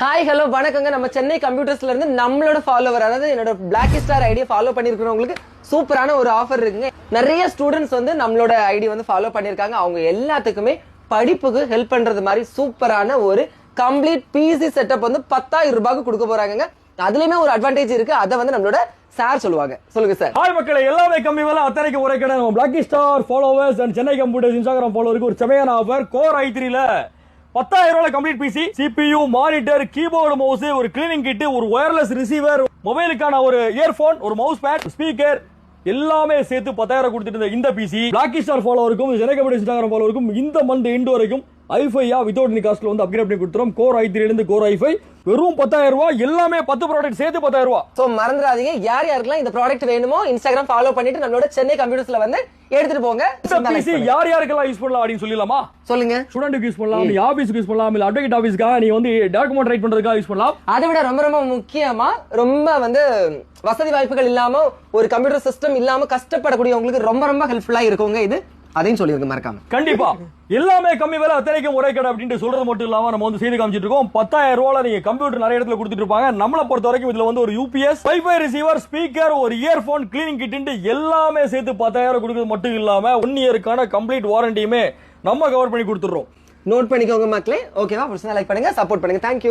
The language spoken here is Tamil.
ஹாய் ஹலோ வணக்கங்க. நம்ம சென்னை கம்ப்யூட்டர்ஸ்ல இருந்து நம்மளோட ஃபாலோவர், அதாவது என்னோட பிளாக் ஸ்டார் ஐடியா ஃபாலோ பண்ணிருக்கிறவங்களுக்கு சூப்பரான ஒரு ஆஃபர் இருக்குங்க. நிறைய ஸ்டூடெண்ட்ஸ் வந்து நம்மளோட ஐடி வந்து ஃபாலோ பண்ணிருக்காங்க. அவங்க எல்லாத்துக்குமே படிப்புக்கு ஹெல்ப் பண்றது மாதிரி சூப்பரான ஒரு கம்ப்ளீட் பிசி செட்டப் வந்து 10,000 ரூபாய்க்கு கொடுக்க போறாங்க. அதுலயுமே ஒரு அட்வான்டேஜ் இருக்கு. அதை வந்து நம்மளோட சார் சொல்லுவாங்க. சொல்லுங்க சார். ஹாய் மக்களே, எல்லாமே கம்மி விலை அத்தனைக்கு ஒரே கடை. நம்ம black star followers and Chennai computers Instagram ஃபாலோவருக்கு ஒரு செமையான ஆஃபர். கோர் i3ல 10,000 ரூபாய் complete PC, CPU, monitor, keyboard, mouse, ஒரு கிளீனிங் கிட், ஒரு வயர்லெஸ் ரிசீவர், மொபைலுக்கான ஒரு இயர்போன், ஒரு மவுஸ் பேட், ஸ்பீக்கர் எல்லாமே சேர்த்து 10,000 கொடுத்துட்டு இந்த பிசி பிளாக் ஸ்டார் ஃபாலோவருக்கும் சென்னை கம்ப்யூட்டர்ஸ் இன்ஸ்டாகிராம் ஃபாலோவருக்கும் இந்த மந்த் எண்ட் வரைக்கும் i5 வித்வுட் எனி காஸ்ட்ல வந்து அப்கிரேட் பண்ணி கொடுத்துறோம். கோர் i3 இருந்து கோர் i5 வெறும் 10,000 ரூபாய். எல்லாமே 10 ப்ராடக்ட் சேர்த்து 10,000 ரூபாய். சோ மறந்துடாதீங்க, யார் யாருக்கெல்லாம் இந்த ப்ராடக்ட் வேணுமோ இன்ஸ்டாகிராம் ஃபாலோ பண்ணிட்டு நம்மளோட சென்னை கம்ப்யூட்டர்ஸ்ல வந்து எடுத்துட்டு போங்க. இந்த பிசி யார் யாருக்கெல்லாம் யூஸ் பண்ணலாம் அப்படின்னு சொல்லலாமா? சொல்லுங்க. ஸ்டூடெண்ட்க்கு யூஸ் பண்ணலாம், நீ ஆபீஸ்க்கு யூஸ் பண்ணலாம், இல்ல அட்வொகேட் ஆபீஸ்க்காக நீ வந்து டாக்குமெண்ட் ரைட் பண்றதுக்காக யூஸ் பண்ணலாம். அதை விட ரொம்ப ரொம்ப முக்கியமா, ரொம்ப வந்து வசதி வாய்ப்புகள் இல்லாம, ஒரு கம்ப்யூட்டர் சிஸ்டம் இல்லாம கஷ்டப்படக்கூடியவங்களுக்கு ரொம்ப ரொம்ப ஹெல்ப்ஃபுல்லா இருக்குங்க இது. அதையும் சொல்லிருங்க மறக்காம. கண்டிப்பா எல்லாமே கம்மி விலை அத்தனைக்கும் ஒரே கடை அப்படின்ட்டு சொல்றது மட்டும் இல்லாம நம்ம வந்து செய்து காமிச்சிட்டு இருக்கோம். 10,000 ரூபாய் நீங்க கம்ப்யூட்டர் நிறைய இடத்துல கொடுத்துட்டு இருப்பாங்க. நம்மளை பொறுத்த வரைக்கும் இதுல வந்து ஒரு யூபிஎஸ், வைஃபை ரிசீவர், ஸ்பீக்கர், ஒரு இயர்போன், கிளீனிங் கிட் எல்லாமே சேர்த்து 10,000 கொடுக்கிறது மட்டும் இல்லாம 1 இயருக்கான கம்ப்ளீட் வாரண்டியுமே நம்ம கவர் பண்ணி கொடுத்துறோம். நோட் பண்ணிக்கோங்க மக்களே. ஓகேவா? லைக் பண்ணுங்க, சப்போர்ட் பண்ணுங்க. தேங்க்யூ.